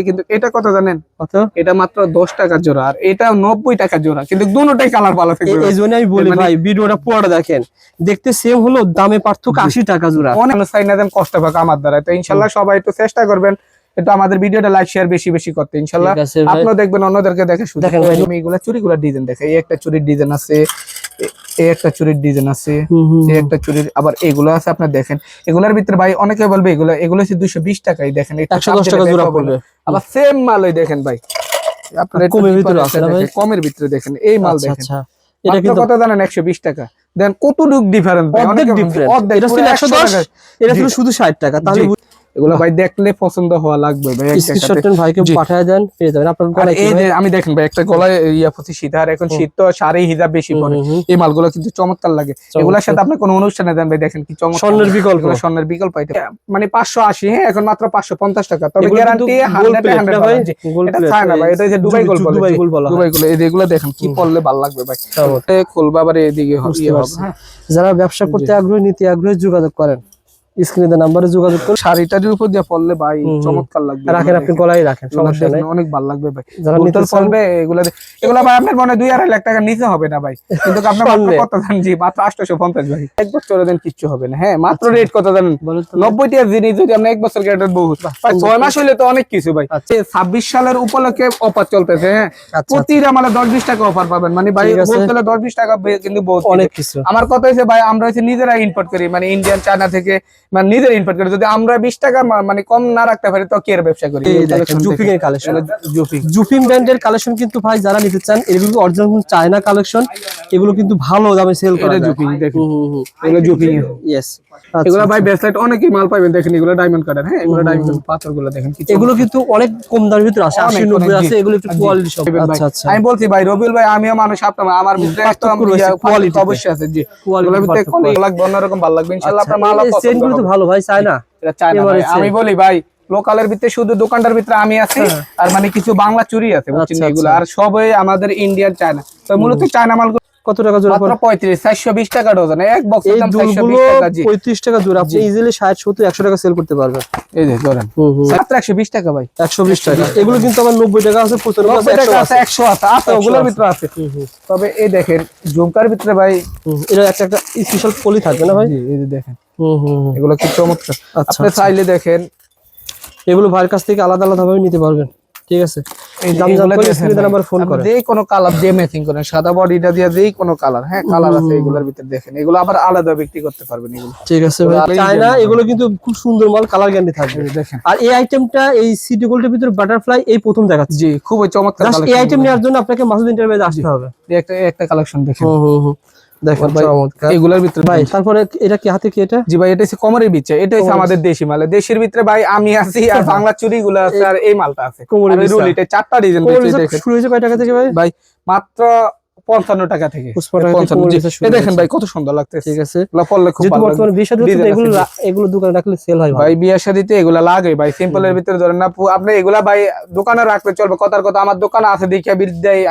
কিন্তু এটা কত জানেন? এটা মাত্র 10 টাকা জোড়া, আর এটা 90 টাকা জোড়া, কিন্তু দুটোটাই কালার ভালো থাকবে। এই জন্য আমি বলি ভাই ভিডিওটা পুরোটা দেখেন, দেখতে সেম হলো দামে পার্থক্য 80 টাকা জোড়া। অনেক চাই না দেন কষ্ট পাক আমার দ্বারা। তো ইনশাআল্লাহ সবাই একটু চেষ্টা করবেন একটু আমাদের ভিডিওটা লাইক শেয়ার বেশি বেশি করতে, ইনশাআল্লাহ আপনারা দেখবেন অন্যদেরকে দেখে শুধু। দেখেন ভাই এইগুলা চুড়িগুলা ডিজাইন দেখেন, এই একটা চুড়ির ডিজাইন আছে, এই একটা চুড়ির ডিজাইন আছে, এই একটা চুড়ির, আবার এগুলো আছে আপনারা দেখেন। এগুলার ভিতরে ভাই অনেকে বলবে এগুলো হচ্ছে 220 টাকাই, দেখেন 110 টাকা জোড়া পড়বে। আবার সেম মালই দেখেন ভাই, আপনারা কমের ভিতরে আছে না ভাই? কমের ভিতরে দেখেন এই মাল দেখেন। আচ্ছা এটা কিন্তু কত জানেন? 120 টাকা। দেন কতটুক ডিফারেন্স, অর্ধেক ডিফারেন্স। এটা ছিল 110, এটা ছিল শুধু 60 টাকা। তাহলে এগুলো ভাই দেখলে পছন্দ হওয়া লাগবে ভাই। স্ক্রিনশট ভাইকে পাঠিয়ে দেন, পেয়ে যাবেন আপনার গলায়। এই যে আমি দেখেন ভাই একটা গলায় ইয়া পড়ছে শীত, আর এখন শীত তো শাড়ি হিজাব বেশি পরে, এই মালগুলো কিন্তু চমৎকার লাগে। এগুলোর সাথে আপনি কোন অনুষ্ঠানে দেন ভাই, দেখেন কি চমৎকার স্বর্ণের বিকল্প, স্বর্ণের বিকল্প এটা মানে 580, হ্যাঁ এখন মাত্র 550 টাকা। তবে গ্যারান্টি 100 ভাই। এটা চায় না ভাই, এটা যে দুবাই গোল্ড বলে, দুবাই গোল্ড। এগুলো দেখেন কি পরলে ভালো লাগবে ভাই। এটা খুলবা আবার এদিকে হবে। যারা ব্যবসা করতে আগ্রহী, নিতে আগ্রহী যোগাযোগ করেন, স্ক্রিনে নাম্বারে যোগাযোগ করুন। শাড়িটার উপর দিয়ে পরলে ভাই চমৎকার লাগবে। রাখেন আপনি গলায় রাখেন, সমস্যা নাই, অনেক ভালো লাগবে ভাই। যারা নিতে পরবে এগুলা ভাই আপনার মনে 2-2.5 লাখ টাকা নিচে হবে না ভাই, কিন্তু আপনার মাত্র কত জানেন? জি মাত্র 850 ভাই। এক বছর দেন কিচ্ছু হবে না। হ্যাঁ মাত্র রেট কত জানেন? 90 টাকা জিনিস যদি আমরা এক বছর গ্যারান্টি বহুত ভাই, 6 মাস হইলে তো অনেক কিছু ভাই। 26 সালের উপলক্ষে অফার চলতেছে। হ্যাঁ প্রতিটা মানে 10-20 টাকা অফার পাবেন, মানে ভাই বলতে 10-20 টাকা কিন্তু বহুত অনেক কিছু। আমার কথা হইছে ভাই আমরা হচ্ছে নিজেরা ইম্পোর্ট করি, মানে ইন্ডিয়ান চায়না থেকে, মানে নিজেরা ইম্পোর্ট করি। যদি আমরা 20 টাকা মানে কম না রাখতে পারি তো কি এর ব্যবসা করি? জুপিং এর কালেকশন, জুপিং ব্র্যান্ডের কালেকশন কিন্তু ভাই যারা নিতে চান, এগুলো অরিজিনাল চায়না কালেকশন, এগুলো কিন্তু ভালো দামে সেল করা যায়। জুপিং দেখুন, এগুলো জুপিং, यस এগুলো ভাই ব্রেসলেট অনেকই মাল পাবেন, দেখেন এগুলো ডায়মন্ড কাটার। হ্যাঁ এগুলো ডায়মন্ড পাথরগুলো দেখেন, এগুলো কিন্তু অনেক কম দামের ভিতরে আছে, 80-90 আছে, এগুলো একটু কোয়ালিটি সব। আচ্ছা আচ্ছা আমি বলছি ভাই রবিউল ভাই, আমিও মানুষ, আপনার আমার ভিতরে একটা কোয়ালিটি অবশ্যই আছে। জি কোয়ালিটির ভিতরে কোয়ালিটি লাগবে, অন্যরকম ভালো লাগবে ইনশাআল্লাহ। আপনার মাল পছন্দ হবে। তো ভালো ভাই, চায়না এটা চায়না ভাই। আমি বলি ভাই লোকালের ভিতরে শুধু দোকানটার ভিতরে আমি আছি, আর মানে কিছু বাংলা চুরি আছে বুঝছেন এগুলো, আর সবই আমাদের ইন্ডিয়ান চায়না। তো মূলত চায়না মাল কত টাকা জোড়া? মাত্র 420 টাকা ডজন, এক বক্সের দাম 420 টাকা। জি 35 টাকা জোড়া, আপনি ইজিলি 60-70-100 টাকা সেল করতে পারবেন। এই যে ধরেন মাত্র 120 টাকা ভাই, 120 টাকা। এগুলো কিন্তু আবার 90 টাকা আছে, 95 টাকা আছে, 100 আছে, আছে ওগুলোর ভিতরে আছে। তবে এই দেখেন ঝুমকার ভিতরে ভাই এটা একটা স্পেশাল পলি থাকবে না ভাই? এই যে দেখেন এগুলো কি চমৎকার। আপনি চাইলে দেখেন এগুলো ভাইয়ের কাছ থেকে আলাদা আলাদা ভাবে নিতে পারবেন, ঠিক আছে? এই দাম জানতে স্ক্রিনে নাম্বার ফোন করেন, যে কোনো কালার দিয়ে ম্যাচিং করেন, সাদা বডিটা দিয়ে যেই কোনো কালার। হ্যাঁ কালার আছে এগুলোর ভিতরে, দেখেন এগুলো আবার আলাদা বিক্রি করতে পারবেন এগুলো, ঠিক আছে ভাই? চায়না এগুলো কিন্তু খুব সুন্দর মাল, কালার গ্যারান্টি থাকবে দেখেন। আর এই আইটেমটা এই সিটি গোল্ডের ভিতরে বাটারফ্লাই এই প্রথম দেখাচ্ছি। জি খুবই চমৎকার কালেকশন। এই আইটেম নেওয়ার জন্য আপনাকে মাসুদ ইন্টারভিউতে আসতে হবে। একটা কালেকশন দেখেন, দেখেন চমৎকার এগুলোর ভিতরে ভাই। তারপরে এটা কি হাতে কি? এটা জি ভাই এটা হচ্ছে কমরের বিচে, এটা হচ্ছে আমাদের দেশি মাল। দেশের ভিতরে ভাই আমি আছি, আর বাংলা চুড়িগুলো আছে, আর এই মালটা আছে কোমরের রুল। এটা 4টা ডিজাইন দেখেন। শুরু হয়েছে কয় টাকা থেকে ভাই? ভাই মাত্র 55 টাকা থেকে। এই দেখেন ভাই কত সুন্দর লাগতেছে, ঠিক আছে? পড়লে খুব ভালো লাগবে। বর্তমানে বিয়ে শাদী হচ্ছে, এগুলো দোকানে রাখলে সেল হয় ভাই। বিয়ে শাদীতে এগুলা লাগে ভাই, সিম্পলের ভিতরে ধরেন না আপনি এগুলা ভাই দোকানে রাখলে চলবে। কথার কথা আমার দোকানে আছে দেখে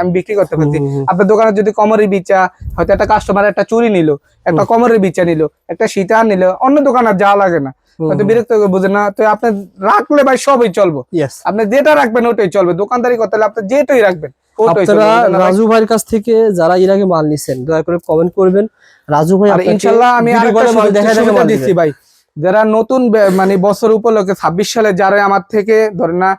আমি বিক্রি করতে পারছি। আপনার দোকানে যদি কমরের বিচা, হয়তো একটা কাস্টমার একটা চুড়ি নিল, একটা কমরের বিচা নিল, একটা সীতার নিল, অন্য দোকানে যা লাগে না, হয়তো বিরক্ত বুঝে না, তো আপনি রাখলে ভাই সবই চলবে। আপনি যেটা রাখবেন ওটাই চলবে। দোকানদারি করতে হলে আপনি যেটাই রাখবেন। আপনারা রাজু ভাইয়ের কাছ থেকে যারা এর আগে মাল নিছেন দয়া করে কমেন্ট করবেন। রাজু ভাই ইনশাআল্লাহ আমি আরেকটা দিচ্ছি ভাই, যারা নতুন মানে বছর উপলক্ষে 26 সালে যারা আমার থেকে ধরেন না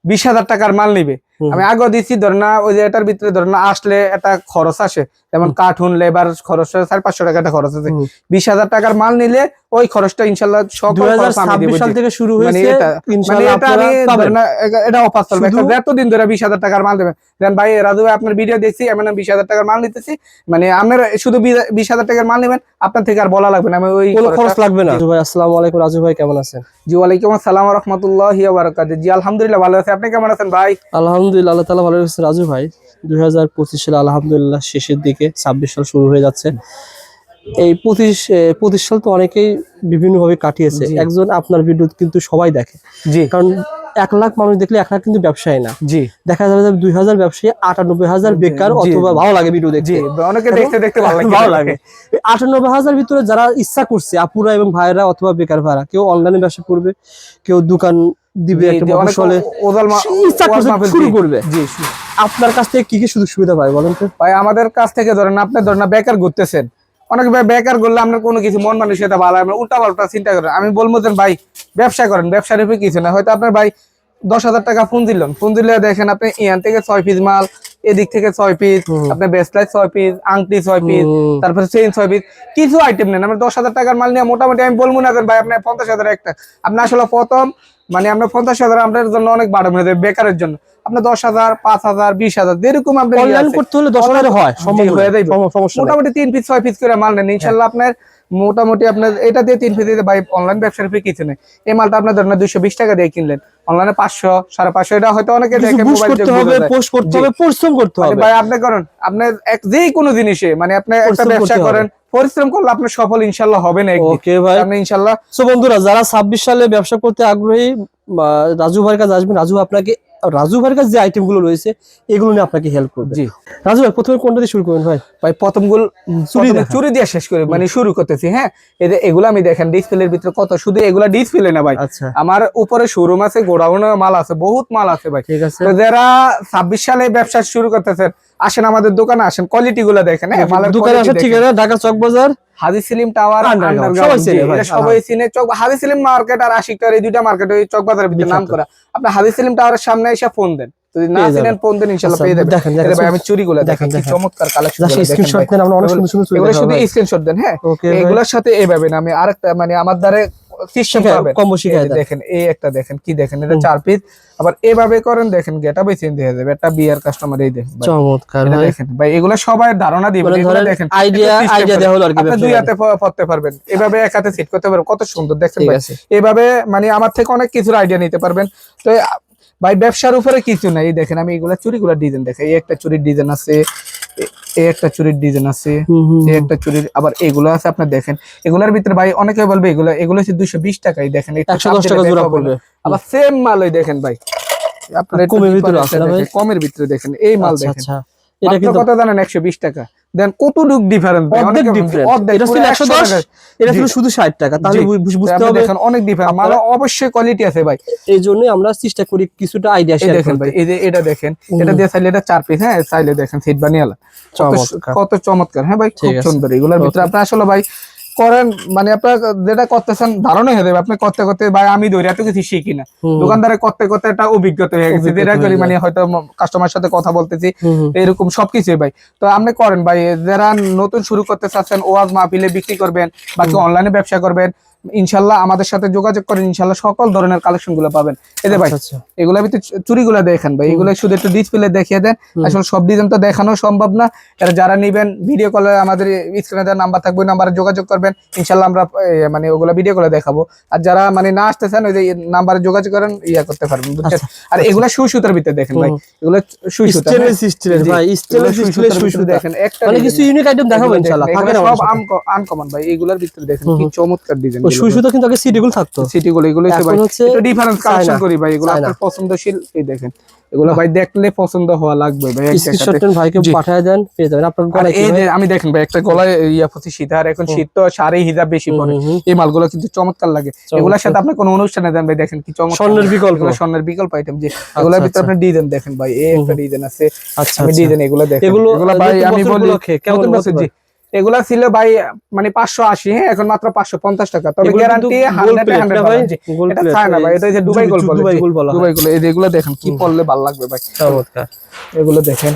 20,000 টাকার মাল নিবে, আমি আগে দিচ্ছি ধরেন না ওই যে এটার ভিতরে ধরেন না আসলে একটা খরচ আসে, যেমন কার্টুন লেবার খরচ 400-500 টাকা একটা খরচ আছে। 20,000 টাকার মাল নিলে ওই খরচটা ইনশাআল্লাহ সব 2026 সাল থেকে শুরু হয়েছে ইনশাআল্লাহ। আপনারা পাবেন না, এটা অফার চলবে। যতদিন ধরে 20,000 টাকার মাল দেবেন, দেন ভাই রাজু ভাই আপনার ভিডিও দেখছি, আমি 20,000 টাকার মাল নিতেছি, মানে আপনারা শুধু 20,000 টাকার মাল নেবেন, আপনার থেকে আর বলা লাগবে না, আমি ওই কোনো খরচ লাগবে না। রাজু ভাই আসসালামু আলাইকুম। রাজু ভাই কেমন আছেন? জি ওয়ালাইকুম আসসালাম ওয়া রাহমাতুল্লাহি ওয়া বারাকাতুহু। জি আলহামদুলিল্লাহ ভালো আছি, আপনি কেমন আছেন ভাই? আলহামদুলিল্লাহ, আল্লাহ তাআলা ভালো রাখছেন। রাজু ভাই 2025 সালে আলহামদুলিল্লাহ শেষের দিকে, 26 সাল শুরু হয়ে যাচ্ছে। এই 25 সাল তো অনেকেই বিভিন্ন ভাবে কাটিয়েছে। একজন আপনার ভিডিও কিন্তু সবাই দেখে, জি, কারণ 1 লাখ মানুষ দেখলে 1 লাখ কিন্তু ব্যবসায়ী না। জি দেখা যাবে 2000 ব্যবসায়ী, 98,000 বেকার, অথবা ভালো লাগে ভিডিও দেখতে, অনেকে দেখতে ভালো লাগে। 98,000 ভিতরে যারা ইচ্ছা করছে, আপুরা এবং ভাইরা অথবা বেকার ভাইরা, কেউ অনলাইনে ব্যবসা করবে, কেউ দোকান দিবে, একটা যে অনেক মফস্বলে ওজাল ইচ্ছা করছে শুরু করবে, জি। আপনার কাছ থেকে কি কি সুযোগ সুবিধা পায় বলেন তো? ভাই আমাদের কাছ থেকে ধরেন আপনি ধরেন না বেকার ঘুরতেছেন, অনেক ভাই বেকার করলে আপনার কোনো কিছু মন মানসিকতা ভালো, আমরা উল্টা পাল্টা চিন্তা করেন। আমি বলবো যে ভাই ব্যবসা করেন, ব্যবসার উপরে কিছু না। হয়তো আপনার ভাই 10,000 টাকা ফোন দিলে দেখেন আপনি ইয়ান থেকে 6 পিস মাল, এদিক থেকে 6 পিস, আপনার বেসলাইট 6 পিস, আংটি 6 পিস, তারপরে চেইন 6 পিস, কিছু আইটেম নেন। আমরা 10,000 টাকার মাল নিয়ে মোটামুটি আমি বলবো না ভাই আপনি 50,000 একটা, আপনি আসলে প্রথম মানে আমরা 50,000 আপনার জন্য অনেক বাড়া হয়ে যাবে বেকারের জন্য। আপনার 10,000, 5,000, 20,000 যেরকম আপনি অনলাইন করতে হলে 10,000 হয়, সম্ভব হয়ে যাবে। সমস্যা নাই। মোটামুটি 3 পিস 6 পিস করে মাল নেন ইনশাআল্লাহ আপনার মোটামুটি আপনার এটা দিয়ে 3 পিস দিয়ে ভাই অনলাইন ব্যবসার উপরে কিছু নেই। এই মালটা আপনার ধরেন 220 টাকা দিয়ে কিনলেন, অনলাইনে 500, 550, এটা হয়তো অনেকে কিছু দেখে push মোবাইল করতে হবে, পোস্ট করতে হবে, পরিশ্রম করতে হবে। ভাই আপনি করেন, আপনি যে কোনো জিনিসে মানে আপনি একটা পরিশ্রম ব্যবসা করতে করেন, পরিশ্রম করলে আপনার সফল ইনশাআল্লাহ হবে না একদিন। ওকে ভাই, আপনি ইনশাআল্লাহ। সো বন্ধুরা যারা 26 সালে ব্যবসা করতে আগ্রহী, রাজু ভাইয়ের কাছে আসবেন। রাজু ভাইয়ের কাছে যে আইটেম গুলো রয়েছে এগুলো নিয়ে আপনাকে হেল্প করবে। জি রাজু ভাই প্রথমে কোনটা দিয়ে শুরু করবেন ভাই? ভাই চুরি দিয়ে শেষ করি, মানে শুরু করতেছি। হ্যাঁ, এগুলো আমি দেখেন ডিসপ্লের ভিতরে কত, শুধু এগুলা ডিসপ্লে না ভাই, আচ্ছা, আমার উপরে শোরুম আছে, গোডাউনে মাল আছে, বহুত মাল আছে ভাই। ঠিক আছে। তো যারা 26 সালে ব্যবসা শুরু করতেছেন আসেন আমাদের দোকানে, আসেন, কোয়ালিটি গুলো দেখেন। হ্যাঁ, মালের দোকানে আসার ঠিকানা ঢাকা চক বাজার, হাজী সেলিম টাওয়ার, আন্ডারগ্রাউন্ড, সবাই চেনে ভাই, সবাই চিনে। হাজী সেলিম মার্কেট আর আশিক টাওয়ার, এই দুইটা মার্কেট ওই চক বাজারের ভিতরে নাম করা। আপনি হাজী সেলিম টাওয়ারের সামনে এসে ফোন দেন, যদি না চিনেন ফোন দেন, ইনশাআল্লাহ পেয়ে যাবেন। দেখেন ভাই আমি চুরিগুলো দেখেন, কি চমৎকার কালেকশন, স্ক্রিনশট দেন, আমরা অনেক সুন্দর সুন্দর চুরি এগুলো দেখাবো শুধু ভাই। স্ক্রিনশট দেন। হ্যাঁ, ওকে, এগুলোর সাথে এইভাবে না, আমি আরেকটা মানে আমার দ্বারে সিস্টেম পাবেন, কম্বো শিখায় দেন। দেখেন এই একটা দেখেন, কি দেখেন, এটা 4 পিস, আবার এভাবে করেন দেখেন, গেটআপে চেঞ্জ হয়ে যাবে। একটা বিয়ার কাস্টমার, এই দেখেন ভাই, চমৎকার এটা ভাই। দেখেন ভাই, এগুলো সবাই ধারণা দিবেন, মানে এগুলো ধরেন দেখেন আইডিয়া দেওয়া হলো আর কি, আপনি দুই হাতে পড়তে পারবেন, এভাবে এক হাতে সেট করতে পারবেন, কত সুন্দর দেখছেন ঠিক ভাই। আছে। এভাবে মানে আমার থেকে অনেক কিছুর আইডিয়া নিতে পারবেন। তো ভাই ব্যবসার উপরে কিছু নাই, এই দেখেন আমি এগুলা চুরিগুলা ডিজাইন দেখেন, এই একটা চুরির ডিজাইন আছে, এই একটা চুরির ডিজাইন আছে, এই একটা চুরির, আবার এগুলো আছে আপনার দেখেন। এগুলার ভিতরে ভাই অনেকে বলবে এগুলো হচ্ছে 220 টাকাই, দেখেন 110 টাকা জোড়া পড়বে। আবার সেম মালই দেখেন ভাই, আপনার কমের ভিতরে আছে না ভাই? কমের ভিতরে দেখেন এই মাল আচ্ছা, দেখেন, আচ্ছা, এটা মাত্র কিন্তু কত জানেন? 120 টাকা। দেন কতটুক ডিফারেন্স ভাই, অর্ধেক ডিফারেন্স। এটা ছিল 110, এটা ছিল শুধু 60 টাকা, তাহলে বুঝতে হবে দেখেন অনেক ডিফারেন্স, মাল অবশ্যই কোয়ালিটি আছে ভাই। এই জন্য আমরা চেষ্টা করি কিছুটা আইডিয়া এই শেয়ার দেখেন করতে। ভাই, এই যে এটা দেখেন, এটা দিয়ে চাইলে এটা 4 পিস, হ্যাঁ চাইলে দেখেন সেট বানিয়ালা, চমৎকার। কত চমৎকার। হ্যাঁ ভাই, খুব ঠিক আছে। সুন্দর। এগুলোর ভিতরে আপনি আসলে ভাই করেন, মানে আপনার যেটা করতেছেন ধারণা হয়ে যাবে। আপনি করতে করতে ভাই আমি ধরে এত কিছু শিখি না, দোকানদারে করতে করতে একটা অভিজ্ঞতা হয়ে গেছে, যেটা করি মানে হয়তো কাস্টমার সাথে কথা বলতেছি, এরকম সবকিছু ভাই। তো আপনি করেন ভাই, যারা নতুন শুরু করতে চাচ্ছেন, ওয়াজ মাহফিলে বিক্রি করবেন, বাকি অনলাইনে ব্যবসা করবেন, ইনশাল্লাহ আমাদের সাথে যোগাযোগ করেন, ইনশাল্লাহ সকল ধরনের কালেকশন গুলো পাবেন। এই যে ভাই এগুলা ভিতরে চুরিগুলা দেখেন ভাই, এগুলো শুধু একটু ডিসপ্লে দেখিয়ে দেন, আসলে সব ডিজাইন তো দেখানো সম্ভব না। এরা যারা নিবেন ভিডিও কলে আমাদের স্ক্রিনে দেওয়া নাম্বার থাকবে, নাম্বারে যোগাযোগ করবেন, ইনশাল্লাহ আমরা মানে ওগুলা ভিডিও কলে দেখাবো। আর যারা মানে না আসতে চান, ওই যে নাম্বারে যোগাযোগ করেন, ইয়া করতে পারবেন, বুঝছেন। আর এগুলা সুতার ভিতরে দেখেন ভাই, এগুলো সুতা ভাই, স্টেনলেস দেখেন, একটা মানে কিছু ইউনিক আইটেম দেখাবো ইনশাআল্লাহ, থাকে না সব আনকমন ভাই। এগুলোর ভিতরে দেখেন কি চমৎকার ডিজাইন, সুতা কিন্তু আগে সিটিগুলো থাকতো, সিটিগুলো এগুলো এখন হচ্ছে একটু ডিফারেন্স কালেকশন করি ভাই, এগুলো আপনার পছন্দশীল। এই দেখেন এগুলো ভাই দেখলে পছন্দ হওয়া লাগবে ভাই, স্ক্রিনশট ভাইকে পাঠিয়ে দেন, পেয়ে যাবেন আপনার আর এই যে আমি দেখেন ভাই একটা গলায় ইয়া পড়ছি সীতা, আর এখন শীত তো শাড়ি হিজাব বেশি পরে, এই মালগুলো কিন্তু চমৎকার লাগে। এগুলোর সাথে আপনি কোন অনুষ্ঠানে দেন ভাই, দেখেন কি চমৎকার স্বর্ণের বিকল্প, স্বর্ণের বিকল্প আইটেম। যে এগুলোর ভিতরে আপনি ডিজাইন দেখেন ভাই, এই একটা ডিজাইন আছে, আচ্ছা আমি ডিজাইন এগুলো দেখেন, এগুলো ভাই আমি বলি কেমন বলছে জি, এগুলা ছিল ভাই মানে 580, হ্যাঁ এখন মাত্র 550 টাকা, তবে গ্যারান্টি 100 ভাই। এটা চায়না ভাই, এটা যে দুবাই গোল্ড বলে, দুবাই গোল্ড। এই যেগুলো দেখেন কি পরলে ভালো লাগবে ভাই, চমৎকার। এগুলো দেখেন,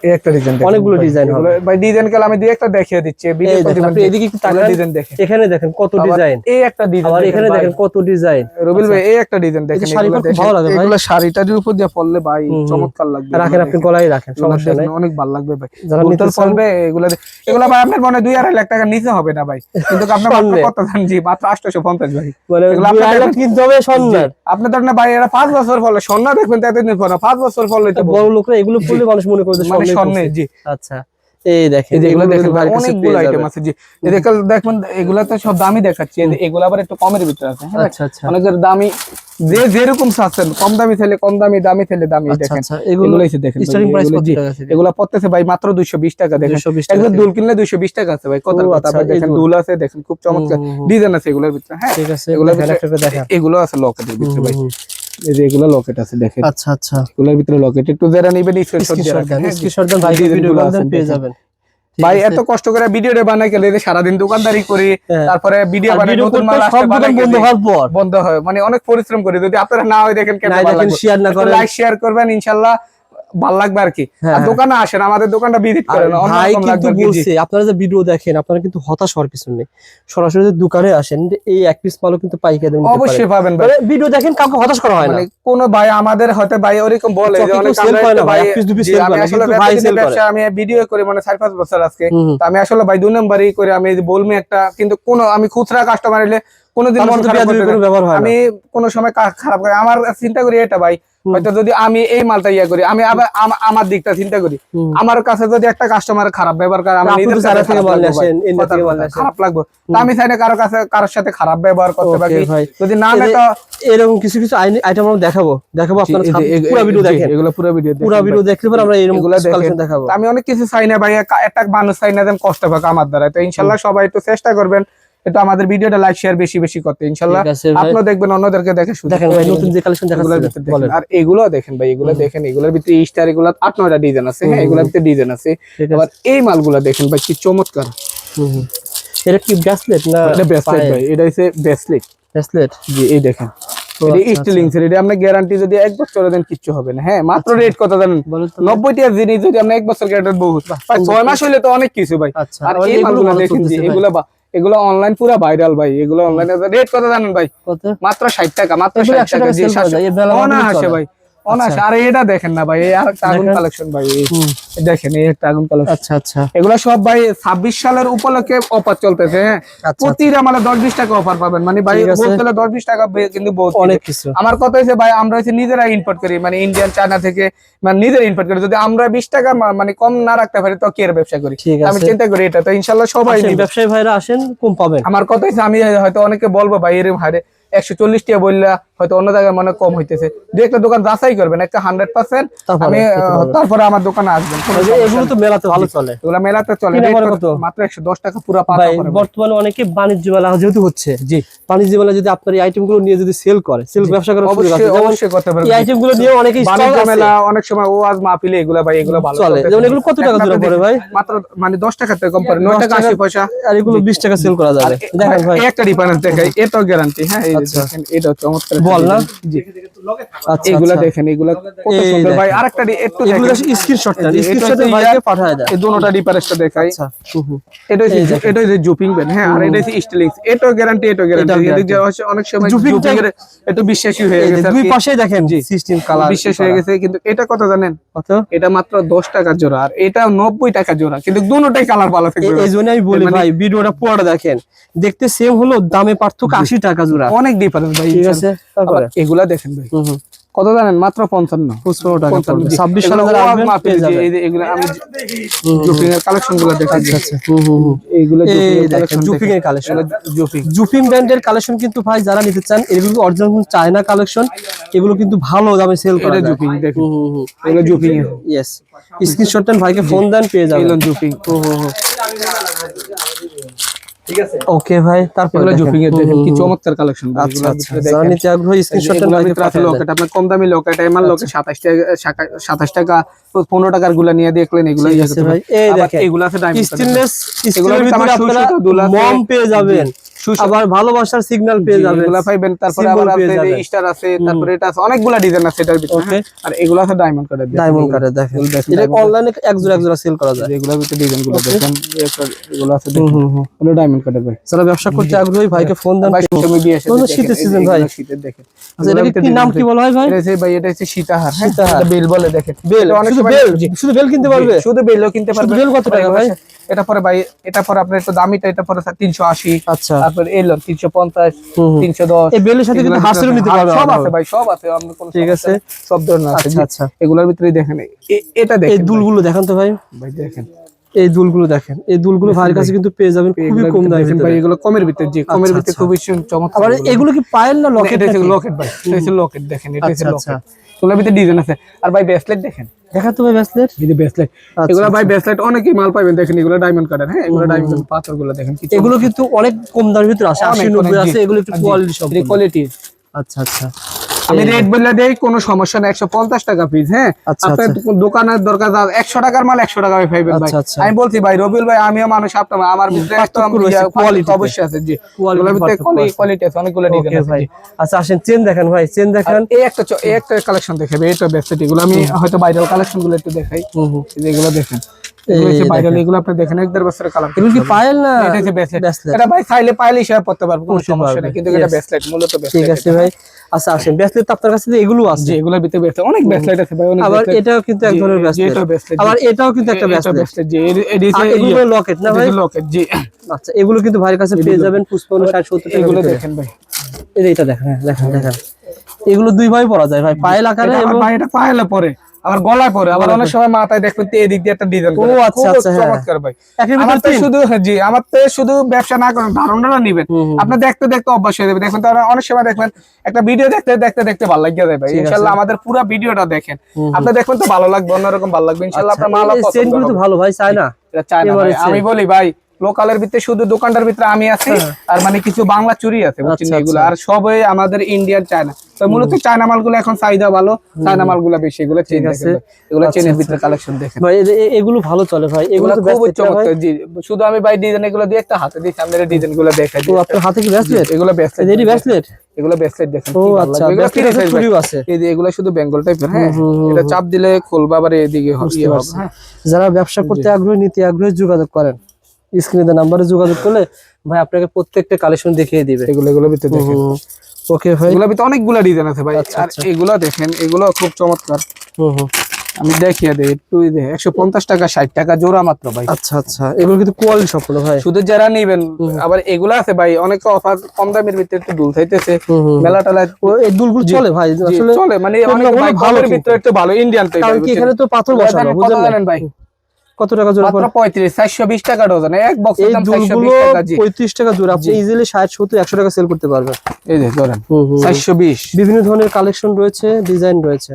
এই একটা ডিজাইন, অনেকগুলো ডিজাইন হবে ভাই। ডিজাইন কাল আমি দুই একটা দেখিয়ে দিচ্ছি, ভিডিও আপনি এদিকে একটু তাকান, ডিজাইন দেখেন, এখানে দেখেন কত ডিজাইন, এই একটা ডিজাইন, আর এখানে দেখেন কত ডিজাইন। রবিল ভাই এই একটা ডিজাইন দেখেন, শাড়িটা খুব ভালো লাগে ভাই, এগুলো শাড়িটার উপর দিয়ে পরলে ভাই চমৎকার লাগবে। রাখেন আপনি গলায় রাখেন, সমস্যা নাই, অনেক ভালো লাগবে ভাই। যারা নিতে পরবে এগুলো ভাই আপনার মনে 2-2.5 লাখ টাকা নিচে হবে না ভাই, কিন্তু আপনার মাত্র কত জান জি, মাত্র 850 ভাই। মানে এগুলো আপনার কিনতে হবে স্বর্ণের, আপনি তো না ভাই, এরা 5 বছর ফলে স্বর্ণ দেখবেন, এতদিন পর 5 বছর ফলে তো বড় লোকরা এগুলো পড়লে মানুষ মনে করে মানে স্বর্ণে। জি আচ্ছা, এই দেখেন এই যে এগুলো দেখেন ভাইয়ের কাছে অনেকগুলো পেয়ে আইটেম যাবেন। আছে জি। এই দেখেন দেখুন এগুলা তো সব দামি দেখাচ্ছি, এগুলো আবার একটু কমের ভিতরে আছে হ্যাঁ। আচ্ছা আচ্ছা অনেকের দামি যে যেরকম চাচ্ছেন, কম দামি চাইলে কম দামি, দামি চাইলে দামি। আচ্ছা দেখেন আচ্ছা এগুলো এগুলো এসে দেখেন স্টার্টিং প্রাইস কত জি, টাকা আছে? এগুলো পড়তেছে ভাই মাত্র 220 টাকা। দেখেন 220 টাকা একবার থেকে। দুল কিনলে 220 টাকা আছে ভাই, কত ও কথা। আচ্ছা, আবার দেখেন এই দুল। দুল আছে, দেখেন খুব চমৎকার ডিজাইন আছে এগুলোর ভিতরে হ্যাঁ। ঠিক আছে, এগুলোর দেখেন ভিতরে একটা দেখা। এগুলো আছে লকেটের ভিতরে ভাই, হুম, হুম। এই যে এগুলো লকেট আছে দেখেন। আচ্ছা আচ্ছা এগুলোর ভিতরে লকেট, একটু যারা নিবেন স্ক্রিনশট দিয়ে স্ক্রিনশট রাখেন দেন, হ্যাঁ। স্ক্রিনশট দেন ভাই, ডিজাইন ভিডিও গুলো কল আছে দেন পেয়ে দেখেন। যাবেন। ঠিক ভাই আছে। এত কষ্ট করে ভিডিওটা বানাই গেলে যে সারাদিন দোকানদারি করি, হ্যাঁ। তারপরে ভিডিও আর বানাই, ভিডিও নতুন করতে মাল সব আসতে দোকান বানাই বন্ধ হওয়ার পর বন্ধ হয়, মানে অনেক পরিশ্রম করি। যদি আপনারা না হয় দেখেন কেন নাই ভালো দেখেন, লাগবে, শেয়ার না করেন। লাইক শেয়ার করবেন, ইনশাআল্লাহ ভালো লাগবে আর কি। হ্যাঁ, আর হ্যাঁ। দোকানে আসেন, আমাদের দোকানটা ভিজিট আর করেন, ভাই অন্যরকম কিন্তু লাগবে আর কি। জি। বলছে আপনারা যে ভিডিও দেখেন আপনারা কিন্তু হতাশ হওয়ার কিছু নেই, সরাসরি যদি দোকানে আসেন এই এক পিস মালও কিন্তু পাইকারি দামে নিতে অবশ্যই পারেন। পাবেন ভাই। মানে ভিডিও দেখেন কাউকে হতাশ করা হয় না। মানে কোন ভাই আমাদের হয়তো ভাই ওরকম বলে যে চকে অনেক কেউ sell আমরা করে না একটু ভাই, ভাই এক পিস দু পিস জি, sell আমি করে না, আসলে কিন্তু ভাই এতদিনের sell করে। ব্যবসা, আমি ভিডিও করি মানে 4-5 বছর আজকে। হুম, হুম। তো আমি আসলে ভাই 2 নম্বরই করে, আমি এই যে বলমি একটা, কিন্তু কোন আমি খুচরা কাস্টমার এলে কোনোদিন তার মন সাথে খারাপ বেয়াদবির করতে কোনো না। ব্যবহার হয় না। আমি কোনো সময় খারাপ করি, আমার চিন্তা করি এটা ভাই, হয়তো যদি আমি এই মালটা ইয়া করি, আমি আবার আমার দিকটা চিন্তা করি, হুম। আমার কাছে যদি একটা কাস্টমার খারাপ ব্যবহার করে, আমার আপনি নিজের তো কাছে যারা থেকে খারাপ মাল লাগবে ভাই। আসেন, ইন্ডিয়া কথার থেকে মাল কথা, আসেন। খারাপ লাগবে। তো আমি চাই না কারোর সাথে খারাপ ব্যবহার করতে ওকে পারি, ভাই। যদি না এই যে এটা এরকম কিছু কিছু আইটেম আমরা দেখাবো আপনারা পুরো ভিডিও দেখেন, এগুলো পুরো ভিডিও পুরো ভিডিও দেখলে পরে আমরা এরকম এগুলা দেখেন। কালেকশন দেখাবো। তো আমি অনেক কিছু চাই না ভাই, একটা মানুষ চাই না যেন কষ্ট পাক আমার দ্বারা। তো ইনশাল্লাহ সবাই একটু চেষ্টা করবেন, একটু আমাদের ভিডিওটা লাইক শেয়ার বেশি বেশি করতে ইনশাল্লাহ। ঠিক আছে ভাই। আপনিও দেখবেন, অন্যদেরকে দেখে শুধু দেখেন ভাই নতুন যে কালেকশন এগুলোর দেখাচ্ছেন ভিতরে দেখেন। বলেন। আর এগুলো দেখেন ভাই, এগুলো দেখেন, এগুলোর ভিতরে স্টার, এগুলো 8-9টা ডিজাইন আছে হ্যাঁ, এগুলোর ভিতরে ডিজাইন আছে। ঠিক আছে। আবার এই মালগুলো দেখেন ভাই কি চমৎকার। হুম, হুম। এটা কি ব্রেসলেট না এটা ব্রেসলেট ভাই, এটা হচ্ছে ব্রেসলেট ব্রেসলেট? জি। এই দেখেন ও এটা আচ্ছা, স্টিলিং এর, এটা আপনি গ্যারান্টি যদি 1 বছর দেন কিচ্ছু হবে না হ্যাঁ। মাত্র রেট কত জানেন? বলেন তো। 90 টাকা জিনিস যদি আপনি 1 বছর গ্যারান্টি বহুত, ভাই 6 মাস হইলে তো অনেক কিছু ভাই। আচ্ছা, আর আর এই এগুলো মালগুলো ভালো দেখেন জি, চলতেছে ভাই। এগুলো অনলাইন পুরো ভাইরাল ভাই। এগুলো অনলাইনে রেট কত জানেন ভাই? কত? মাত্র 60 টাকা, মাত্র এগুলো 60 100 টাকা টাকা জি। sell করা যায়, এই বেলা না মাধ্যমে আসে চলে। ভাই, অনাস। আর এটা দেখেন না ভাই, এই আরেকটা আগুন দেখেন। কালেকশন ভাই, হুম। দেখেন এই একটা আগুন কালেকশন। আচ্ছা আচ্ছা এগুলো সব ভাই 26 সালের উপলক্ষে অফার চলতেছে হ্যাঁ। আচ্ছা। প্রতিটা মানে 10-20 টাকা অফার পাবেন, মানে ভাই ঠিক আছে। হোলসেলে 10-20 টাকা কিন্তু বহুত অনেক কিছু। কিছু। আমার কথা হচ্ছে ভাই, আমরা হচ্ছে নিজেরা ইম্পোর্ট করি, মানে ইন্ডিয়ান চায়না থেকে, মানে নিজেরা ইম্পোর্ট করি। যদি আমরা 20 টাকা মানে কম না রাখতে পারি তো কি এর ব্যবসা করি? ঠিক আমি আছে। চিন্তা করি এটা, তো ইনশাল্লাহ সবাই আসেন, নিবে। ব্যবসায়ী ভাইরা আসেন, কম পাবেন। আমার কথা হচ্ছে, আমি হয়তো অনেকে বলবো ভাই এরকম হারে 140 টাকা বললা হয়তো অন্য জায়গায় মনে কম হইতেছে। দুই একটা দোকান যাচাই করবেন, একটা 100%, তারপরে আমি খেতে পারবেন। তারপরে আমার দোকানে আসবেন। কোনো এই যে সমস্যা এগুলো নেই। তো মেলাতে ভালো চলে এগুলা মেলাতে চলে, কিনা rate পরে কত? কত? মাত্র 110 টাকা পুরা পাতা ভাই। পড়ে ভাই। বর্তমানে অনেকে বাণিজ্য মেলা যেহেতু হচ্ছে, জি বাণিজ্য মেলা যদি আপনার এই আইটেম গুলো নিয়ে যদি সেল করে, সেল ব্যবসা করার সুযোগ আছে। অবশ্যই যেমন অবশ্যই করতে পারবেন। এই আইটেম গুলো নিয়ে অনেকে বাণিজ্য স্টল মেলা অনেক সময় ওয়াজ মাহফিলে এগুলা ভাই, এগুলো ভালো চলে। চলতেছে। যেমন এগুলো কত টাকা একটা জোড়া পড়ে ভাই? মাত্র মানে 10 টাকা থেকে কম পড়ে, 9 টাকা 80 পয়সা। আর এগুলো 20 টাকা সেল করা যাবে। দেখেন ভাই, এই একটা ডিফারেন্স দেখাই, এটাও গ্যারান্টি হ্যাঁ। এই যে আচ্ছা। দেখেন, এটা চমৎকার বল না? জি। আচ্ছা এগুলা আচ্ছা। দেখেন, এগুলা কত এই সুন্দর ভাই। দেখেন। আরেকটা একটু এগুলো দেখেন, স্ক্রিনশট নেন, জি, এটা স্ক্রিনশটে হচ্ছে ভাইকে পাঠায় দেন। এই দুটোটা ডিফারেন্সটা দেখাই। আচ্ছা। হুম, হুম। এটা এই হচ্ছে দেখেন। এটা হচ্ছে জুপিং ব্যান হ্যাঁ, আর এটা হচ্ছে স্টিলিংস। এটাও গ্যারান্টি, এটাও গ্যারান্টি। এটাও এদিক যে guarantee। অনেক সময় জুপিং জুপিং এর একটু বিশ্বাসী হয়ে এই যে গেছে আর দুই কি। পাশেই দেখেন সিস্টেম কালার বিশ্বাস হয়ে গেছে, কিন্তু এটা কত জানেন? কত? এটা মাত্র 10 টাকা জোড়া, আর এটা 90 টাকা জোড়া, কিন্তু দুটোটাই কালার ভালো থাকবে। এই জন্য আমি বলি মানে ভাই, ভিডিওটা পুরোটা দেখেন, দেখতে সেম হলো, দামে পার্থক্য 80 টাকা জোড়া। অনেক ডিফারেন্স ভাই। ঠিক আছে, তারপরে আবার এগুলা দেখেন ভাই, হুম হুম কত জানেন? মাত্র 55 55 টাকা 55 পড়বে। জি। 26 সালে এগুলো যারা ওয়াজ আসবেন মাহফিল, পেয়ে জি, যাবেন। এই যে এগুলো আমি জুপিং এর কালেকশন গুলো দেখেন। আচ্ছা আচ্ছা। হুম হুম হুম। এইগুলো এই জুপিং এর দেখেন, কালেকশন, জুপিং এর কালেকশন। জুপিং। জুপিং ব্র্যান্ডের কালেকশন কিন্তু ভাই যারা নিতে চান, এগুলো অরিজিনাল চায়না কালেকশন, এগুলো কিন্তু ভালো দামে সেল করা এটা যায়। জুপিং দেখেন, হুম হুম হুম। এগুলো জুপিং এর। ইয়েস, স্ক্রিনশট দেন, ভাইকে ফোন দেন, পেয়ে যাবেন। এগুলো জুপিং। হুম হুম হুম। ওকে ভাই, তারপরে এগুলো দেখেন। জুপিং এর দেখেন, হুম কি হুম হুম। চমৎকার কালেকশন ভাই। আচ্ছা এগুলোর আচ্ছা, ভিতরে যারা দেখেন, নিতে আগ্রহী স্ক্রিনশট দেন, এগুলোর ভাইকে ভিতরে আছে পাঠিয়ে দেন। লকেট, আপনার কম দামি লকেট, এমআর লকেট 27 টাকা 15 টাকার গুলা নিয়ে দেখলেন, এগুলো ঠিক ইয়ে আছে করতে ভাই, পারেন। এই আবার দেখেন এগুলো আছে ডায়মন্ড স্টেনলেস এগুলোর স্টিলের ভিতরে ভিতরে আমার আপনারা সুসুতা দুল আছে, মম পেয়ে যাবেন, সুসুতা- আবার ভালোবাসার সিগন্যাল পেয়ে যাবেন, এগুলা পাইবেন। তারপরে symbol আবার পেয়ে আছে যাবেন। স্টার আছে, তারপরে এটা আছে, অনেকগুলা ডিজাইন আছে এটার ভিতরে ওকে। হ্যাঁ। আর এগুলো আছে ডায়মন্ড কার্ডের, ডায়মন্ড কার্ডে দেখেন, এটা অনলাইনে এক জোড়া সেল করা যায়। এগুলোর ভিতরে ডিজাইন গুলো দেখেন, এগুলো আছে হুম দেখেন, হুম হুম। এগুলো ডায়মন্ড কার্ডের ভাই। যারা ব্যবসা করতে আগ্রহী ভাইকে ফোন দেন। ভাই সোশ্যাল মিডিয়া এসে কোনো দেখেন, শীতের এই যে সিজন ভাই। এগুলো শীতের দেখেন। আচ্ছা, এটাকে কি নাম কি বলা হয় ভাই? এটা হচ্ছে ভাই, এটা হচ্ছে সীতাহার হ্যাঁ, সীতাহার। এটা বেল বলে দেখেন। বেল, এটা অনেক শুধু সময়- বেল, জি, শুধু বেল কিনতে পারবে? জি, শুধু বেলও কিনতে শুধু পারবে। বেল কত টাকা ভাই? এটা পরে ভাই, এটা পরে আপনার একটু দামিটা, এটা পরে 380। আচ্ছা। তারপরে এলো 350, হুম হুম। 310। এই বেলের সাথে কিন্তু হাঁসেরও নিতে পারবে সব আমরা। আছে ভাই, সব আছে, আপনার কোনো ঠিক সমস্যা আছে। নেই, সব ধরনের আছে। আচ্ছা জি। আচ্ছা। এগুলোর ভিতরে দেখেন, এটা এই দেখেন দুলগুলো দেখান তো ভাই। ভাই, দেখেন এই দুলগুলো দেখেন, এই দুলগুলো ভাইয়ের কাছে কিন্তু পেয়ে যাবেন খুবই কম দামে ভাই, এগুলো কমের ভিতরে, জি কমের ভিতরে খুবই চমৎকার। আবার এগুলো কি পায়েল না লকেট? এটা হচ্ছে লকেট ভাই, এটা হচ্ছে লকেট, দেখেন এটা হচ্ছে আচ্ছা, লকেট, এগুলোর ভিতরে ডিজাইন আছে। আর ভাই ব্রেসলেট দেখেন, দেখা তো ভাই ব্রেসলেট, এই যে ব্রেসলেট, এগুলো ভাই ব্রেসলেট অনেকই মাল পাবেন, দেখেন এগুলো ডায়মন্ড কাটার, হ্যাঁ এগুলো ডায়মন্ড পাথরগুলো দেখেন, এগুলো কিন্তু অনেক কম দামের ভিতরে আছে, 80-90 আছে, এগুলো একটু কোয়ালিটি সব কোয়ালিটি। আচ্ছা আচ্ছা, আমি রেট বলে দেই, কোনো সমস্যা না, 150 টাকা পিস, হ্যাঁ আপনার দোকানের দরকার 100 টাকার মাল 100 টাকা পাইবেন ভাই। আমি বলছি ভাই রবিউল ভাই, আমিও মানুষ, আপনার আমার ভিতরে একটা কোয়ালিটি অবশ্যই আছে, জি এগুলোর ভিতরে কোয়ালিটি আছে, অনেকগুলো ডিজাইন আছে ভাই। আচ্ছা আসেন চেন দেখেন ভাই, চেন দেখেন, এই একটা কালেকশন দেখাবে, এটা বেস্ট, এগুলো আমি হয়তো ভাইরাল কালেকশন গুলো একটু দেখাই, এগুলো দেখেন, এগুলো হচ্ছে ভাইরাল, এগুলো আপনি দেখেন 1-1.5 বছরের কালার। এগুলো কি পায়েল না? এটা হচ্ছে ব্রেসলেট, এটা ভাই চাইলে পায়েল হিসেবে পড়তে পারবো, কোনো সমস্যা নেই, কিন্তু এটা ব্রেসলেট, মূলত ব্রেসলেট। ঠিক আছে ভাই, আচ্ছা আসেন ব্রেসলেট তো আপনার কাছে এগুলো আছে, জি এগুলোর ভিতরে ব্রেসলেট, অনেক ব্রেসলেট আছে ভাই, অনেক। আবার এটাও কিন্তু এক ধরনের ব্রেসলেট, আবার এটাও কিন্তু একটা ব্রেসলেট, জি এগুলো লকেট না ভাই? লকেট, জি। আচ্ছা এগুলো কিন্তু ভাইয়ের কাছে পেয়ে যাবেন 55-60-70 টাকা। এগুলো দেখেন ভাই, এইটা দেখেন, দেখেন দেখেন, এগুলো দুই ভাবে পরা যায় ভাই, পায়েল আকারে, এবং ভাই এটা পায়েলে পরে, আবার গলায় পরে, আবার অনেক সময় মাথায় দেখবেন এদিক দিয়ে একটা ডিজাইন করে। ও আচ্ছা আচ্ছা, চমৎকার ভাই। আমার তো শুধু, জি আমার তো শুধু ব্যবসা না করেন, ধারণা নিবেন, আপনি দেখতে দেখতে অভ্যাস হয়ে যাবে। দেখবেন তারা অনেক সময় দেখবেন একটা ভিডিও দেখতে দেখতে দেখতে ভালো লাগিয়ে যায় ভাই। ইনশাআল্লাহ আমাদের পুরো ভিডিওটা দেখেন, আপনি দেখবেন তো ভালো লাগবে, অন্যরকম ভালো লাগবে ইনশাআল্লাহ। আপনার মাল পছন্দ হবে, ভালো ভাই, চাই না, এটা চাই না ভাই। আমি বলি ভাই, লোকালের ভিতরে শুধু দোকানটার ভিতরে আমি আছি, আর মানে কিছু বাংলা চুরি আছে বুঝছেন, এগুলো আর সবই আমাদের ইন্ডিয়ান, চায়না। তো মূলত চায়না মালগুলো এখন চাহিদা ভালো, চায়না মালগুলো বেশি, এগুলো চেন আছে, এগুলো চেনের ভিতরে কালেকশন দেখেন ভাই, এগুলো ভালো চলে ভাই, এগুলো খুব চমৎকার। জি শুধু আমি ভাই ডিজাইন এগুলো দিয়ে একটা হাতে দিই, সামনের ডিজাইন গুলো দেখাই। তো আপনার হাতে কি ব্রেসলেট? এগুলো ব্রেসলেট, এডি ব্রেসলেট, এগুলো ব্রেসলেট দেখেন। ও আচ্ছা, এগুলো ব্রেসলেট চুরিও আছে, এই যে এগুলো শুধু বেঙ্গল টাইপের, হ্যাঁ এটা চাপ দিলে খুলবা, আবার এদিকে হবে। যারা ব্যবসা করতে আগ্রহী, নিতে আগ্রহী, যোগাযোগ করেন, স্ক্রিনে দেওয়া নাম্বারে যোগাযোগ করলে ভাই আপনাকে প্রত্যেকটা কালেকশন দেখিয়ে দিবে। এগুলোর ভিতরে দেখেন, ওকে ভাই, এগুলোর ভিতরে অনেকগুলো ডিজাইন আছে ভাই। আর এগুলো দেখেন, এগুলো খুব চমৎকার। আমি দেখিয়ে দেই একটু, 150 টাকা 60 টাকা জোড়া মাত্র ভাই। আচ্ছা আচ্ছা, এগুলো কিন্তু কোয়ালিটি সম্পূর্ণ ভাই, শুধু যারা নেবেন। আবার এগুলো আছে ভাই অনেক অফার, কম দামের ভিতরে একটু দুল চাইতেছে, মেলা টালা এই দুলগুলো চলে ভাই, আসলে চলে, মানে অনেক ভাই ভালোর ভিতরে একটু ভালো ইন্ডিয়ান টাইপ। কারণ কি এখানে তো পাথর বসানো, বুঝলেন ভাই? কত টাকা জোড়া? মাত্র 420 টাকা ডজন, এক বক্সের দাম 420 টাকা। জি 35 টাকা জোড়া, আপনি ইজিলি 60-70-100 টাকা সেল করতে পারবেন। এই যে ধরেন 420, বিভিন্ন ধরনের কালেকশন রয়েছে, ডিজাইন রয়েছে,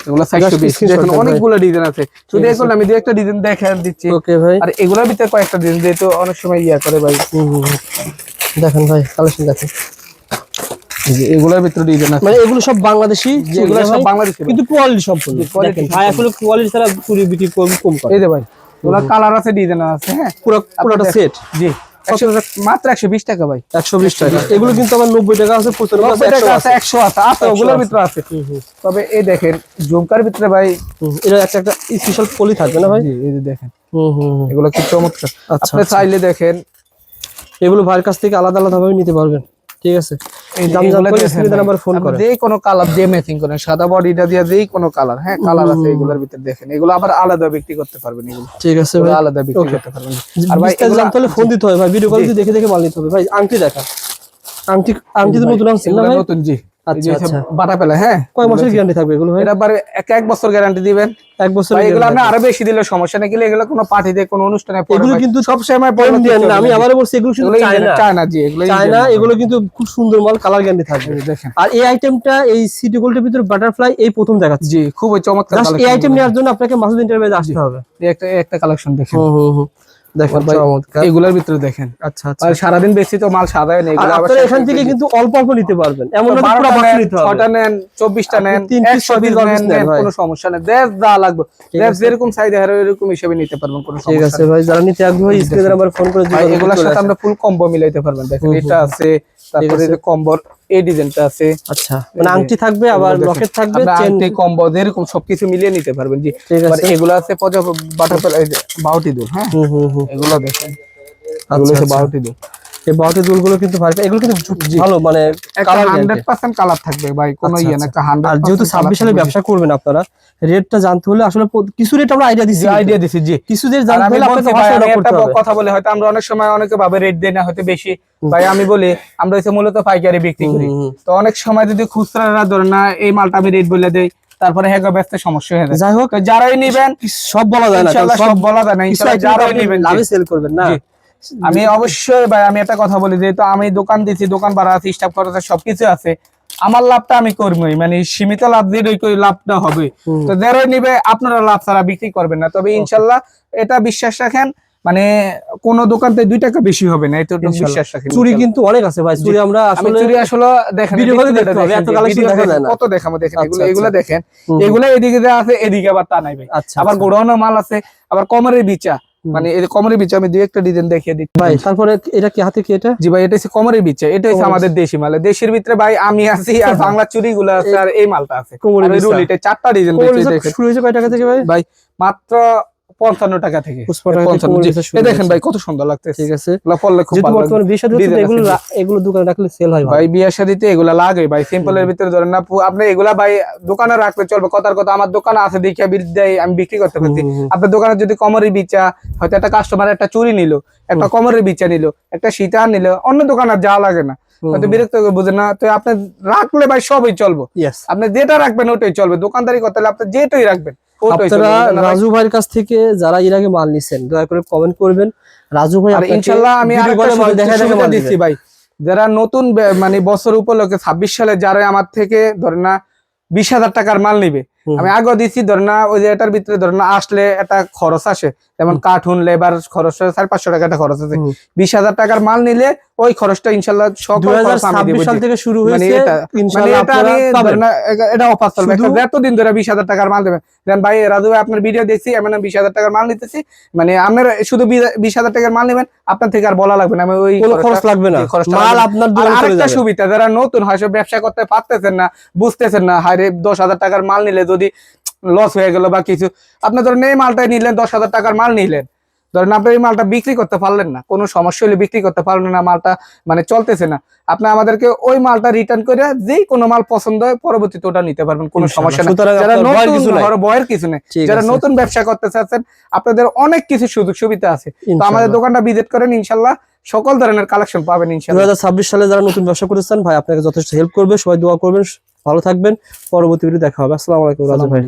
এগুলো 420 দেখুন, অনেকগুলো ডিজাইন আছে। শুধু এগুলো আমি দুই একটা ডিজাইন দেখাই দিচ্ছি। ওকে ভাই, আর এগুলোর ভিতরে কয়েকটা ডিজাইন যেহেতু অনেক সময় ইয়া করে ভাই। দেখেন ভাই কালেকশন দেখেন, এগুলোর ভিতরে ডিজাইন আছে, মানে এগুলো সব বাংলাদেশি, যেগুলো সব বাংলাদেশি, কিন্তু কোয়ালিটি সম্পূর্ণ। দেখেন ভাই আসলে কোয়ালিটি ছাড়া চুরি বিক্রি কম করে। এই যে ভাই ওগুলা কালার আছে, ডিজাইন আছে, হ্যাঁ পুরোটা সেট। জি মাত্র 120 টাকা ভাই, 120 টাকা। এগুলো কিন্তু আমার 90 টাকা আছে, 95 টাকা আছে, 100 আছে, ওগুলোর ভিতরে আছে। তবে এই দেখেন ঝুমকার ভিতরে ভাই, এটা একটা স্পেশাল পলি থাকবে না ভাই? এই যে দেখেন, এগুলো কি চমৎকার। আপনি চাইলে দেখেন, এগুলো ভাইয়ের কাছ থেকে আলাদা আলাদা ভাবে নিতে পারবেন। ঠিক আছে, এই দাম জানতে হলে স্ক্রিনে নাম্বার ফোন করেন, যে কোনো কালার দিয়ে ম্যাচিং করেন, সাদা বডিটা দিয়ে যেই কোনো কালার, হ্যাঁ কালার আছে এগুলোর ভিতরে দেখেন। এগুলো আবার আলাদা বিক্রি করতে পারবেন, এগুলো ঠিক আছে ভাই, আলাদা বিক্রি করতে পারবেন। আর ভাই এগুলো জানতে হলে ফোন দিতে হয় ভাই, ভিডিও কল দিয়ে দেখে দেখে মাল নিতে হবে ভাই। আংটি দেখা, আংটি তো নতুন আনছেন না ভাই? নতুন, জি। আচ্ছা আচ্ছা, বাটা পেলে, হ্যাঁ কয় মাসের গ্যারান্টি থাকবে এগুলো ভাই? এটা এক বছর গ্যারান্টি দিবেন। 1 বছর। এগুলো আপনি আরো বেশি দিলে সমস্যা নেই, এগুলো কোনো পার্টিতে কোনো অনুষ্ঠানে পরে এগুলো কিন্তু সব সময় ইন্ডিয়ান না, আমি আবারো বলছি এগুলো শুধু চায়না। জি এগুলো চায়না, এগুলো কিন্তু খুব সুন্দর মাল, কালার গ্যারান্টি থাকবে। দেখেন, আর এই আইটেমটা এই সিটি গোল্ডের ভিতরে বাটারফ্লাই এই প্রথম দেখাচ্ছি। জি খুবই চমৎকার কালেকশন। এই আইটেম নেওয়ার জন্য আপনাকে মাসুদ ইন্টারভিউতে আসতে হবে। একটা কালেকশন দেখেন, দেখেন চমৎকার, এগুলোর ভিতরে দেখেন। আচ্ছা আচ্ছা, আর সারাদিন বেশি তো মাল সাদায় নেই, এগুলো আপনারা এখান থেকে কিন্তু অল্প অল্প নিতে পারবেন, এমন না পুরো বক্স নিতে হবে। 6টা নেন, 24টা নেন, 100 পিস নেন, কোনো সমস্যা নেই। দেশ যা লাগবে, দেশ যেরকম চাহিদা হয় এরকম হিসেবে নিতে পারবেন, কোনো সমস্যা নেই। ঠিক আছে ভাই, যারা নিতে আগ্রহী স্ক্রিনে নাম্বার ফোন করে যোগাযোগ করুন। এগুলোর সাথে আমরা ফুল কম্বো মিলাইতে পারবেন। দেখেন এটা আছে, তারপরে এই যে কম্বোর এই ডিজাইনটা আছে। আচ্ছা, মানে আংটি থাকবে, আবার লকেট থাকবে, চেন, আংটি, কম্বো যেরকম সবকিছু মিলিয়ে নিতে পারবেন। জি আর এগুলো আছে বাটারফ্লাই, এই যে বাউটি দুল, হ্যাঁ এগুলো দেখেন, এগুলো হচ্ছে বাউটি দুল। এই বাউটি দুলগুলো কিন্তু ভাই, এগুলো কিন্তু ভালো, মানে কালার 100% কালার থাকবে ভাই, কোনো ইয়ে না, একটা 100। আর যেহেতু 26 সালে ব্যবসা করবেন আপনারা, রেটটা জানতে হলে আসলে কিছু রেট আমরা আইডিয়া দিছি, জি কিছু রেট জানতে হলে আপনাকে একটা কথা বলে হয়তো আমরা অনেক সময় অনেকে ভাবে রেট দেই না, হয়তো বেশি। ভাই আমি বলি আমরা হচ্ছে মূলত পাইকারি বিক্রি করি, তো অনেক সময় যদি খুচরা ধরেন না এই মালটা আমি রেট বলে দেই, তারপরে হেগো ব্যস্ত সমস্যা হয়ে যায়। যাই হোক, তো যারাই নিবেন সব বলা যায় না, ইনশাআল্লাহ সব বলা যায় না, ইনশাআল্লাহ যারাই নিবেন লাভে সেল করবেন না। জি। আমি অবশ্যই ভাই আমি একটা কথা বলি, যেহেতু আমি দোকান দিচ্ছি, দোকান ভাড়া আছে, স্টাফ খরচ আছে, সবকিছু আছে, আমার লাভটা আমি করবোই, মানে সীমিত লাভ দিয়ে লাভটা হবে। তো যারাই নিবে আপনারা লাভ ছাড়া বিক্রি করবেন না, তবে ইনশাআল্লাহ এটা বিশ্বাস রাখেন, মানে কোন দোকান থেকে 2 টাকা বেশি হবে না, এটা বিশ্বাস রাখেন। চুরি কিন্তু অনেক আছে ভাই, চুরি আমরা আসলে চুরি আসলে দেখেন ভিডিও করে দেখতে হবে, এত কালেকশন দেখা যায় না। কত দেখাবো, দেখেন আচ্ছা, এগুলো আচ্ছা। দেখেন, এগুলো এদিকে যা আছে এদিকে আবার তা নাই ভাই। আচ্ছা, আবার আচ্ছা। গোড়ানো মাল আছে, আবার কমরের বিচা, মানে এই কমরের বিচা আমি 2-1টা ডিজাইন দেখিয়ে দিচ্ছি ভাই। তারপরে এটা কি হাতে কি এটা? জি ভাই, এটা হচ্ছে কমরের বিচা, এটা হচ্ছে আমাদের দেশি মাল। দেশের ভিতরে ভাই আমি আছি, আর বাংলা চুরি গুলো আছে, আর এই মালটা আছে কোমরের আর এই বিচা। রুল, এটা 4টা ডিজাইন দেখেন শুরু হয়েছে কয় টাকা থেকে ভাই? ভাই মাত্র 55 টাকা থেকে। 55 টাকা থেকে 55, জি। কোমরের বিচা শুরু এই দেখেন হয়েছে। ভাই কত সুন্দর লাগতেছে, ঠিক আছে। এগুলো পরলে খুব যেহেতু ভালো বর্তমানে লাগবে। বিয়ে শাদী হচ্ছে, ডিজাইন আছে, এগুলো দোকানে রাখলে সেল হয় ভাই বিয়ে শাদীতে এগুলা লাগে ভাই, সিম্পলের ভিতরে ধরেন না, আপনি এগুলা ভাই দোকানে রাখলে চলবে, কথার কথা আমার দোকানে আছে দেখে বিদ্যায় আমি বিক্রি করতে পারছি। আপনার দোকানে যদি কমরের বিচা, হয়তো একটা কাস্টমার একটা চুরি নিল, একটা কমরের বিচা নিল, একটা সীতার নিল, অন্য দোকানে যা লাগে না, হয়তো বিরক্ত বুঝে না, তো আপনি রাখলে ভাই সবই চলবো। ইয়েস। আপনি যেটা রাখবেন ওটাই চলবে, দোকানদারি করতে হলে আপনি যেটাই রাখবেন ওটাই আপনারা চলবে। রাজু ভাইয়ের কাছ থেকে যারা এর আগে মাল নিছেন, দয়া করে কমেন্ট করবেন। রাজু ভাই আর আপনাকে ইনশাআল্লাহ আমি ভিডিও আরেকটা করে মাল সুবিধা দেখা মাল দিচ্ছি দিবেন। ভাই, যারা নতুন মানে বছর উপলক্ষে 26 সালে যারা আমার থেকে ধরেন না 20,000 টাকার মাল নিবে, আমি আগে দিচ্ছি ধরেন না, ওই যে এটার ভিতরে ধরেন না আসলে একটা খরচ আসে, যেমন কার্টুন লেবার খরচ 400-500 টাকা একটা খরচ আছে। 20,000 টাকার মাল নিলে ওই খরচটা ইনশাআল্লাহ সকল খরচ আমি দিব। 2026 সাল থেকে শুরু মানে হয়েছে, এটা ইনশাআল্লাহ এটা আপনারা আমি পাবেন। ধরেন না এটা অফার চলবে, এতদিন ধরে 20,000 টাকার মাল দেবেন। দেন ভাই রাজু ভাই আপনার ভিডিও দেখছি, আমি 20,000 টাকার মাল নিতেছি, মানে আপনার শুধু 20,000 টাকার মাল নেবেন, আপনার থেকে আর বলা লাগবে না, আমি ওই কোনো খরচ লাগবে না, মাল আপনার দোকানে চলে আরেকটা যাবে। সুবিধা, যারা নতুন হয় সব ব্যবসা করতে পারতেছেন না, বুঝতেছেন না, হায় রে 10,000 টাকার মাল নিলে যদি লস হয়ে গেল বা কিছু, আপনি ধরেন এই মালটাই নিলেন, 10,000 টাকার মাল নিলেন, ধরেন আপনি এই মালটা বিক্রি করতে পারলেন না, কোনো সমস্যা হলে বিক্রি করতে পারলেন না, মালটা মানে চলতেছে না, আপনি আমাদেরকে ওই মালটা রিটার্ন করে যেই কোনো মাল পছন্দ হয় পরবর্তীতে ওটা নিতে পারবেন, কোনো সমস্যা নেই। যারা নতুন বয়ের কিছু নেই, যারা নতুন ব্যবসা করতে চাচ্ছেন, আপনাদের অনেক কিছু সুযোগ সুবিধা আছে, তো আমাদের দোকানটা ভিজিট করেন, ইনশাআল্লাহ সকল ধরনের কালেকশন পাবেন ইনশাআল্লাহ। 2026 সালে যারা নতুন ব্যবসা করতেছেন ভাই, আপনাকে যথেষ্ট হেল্প করবে, সবাই দোয়া করবেন, ভালো থাকবেন, পরবর্তী ভিডিও দেখা হবে। আসসালামু আলাইকুম রাজু ভাই।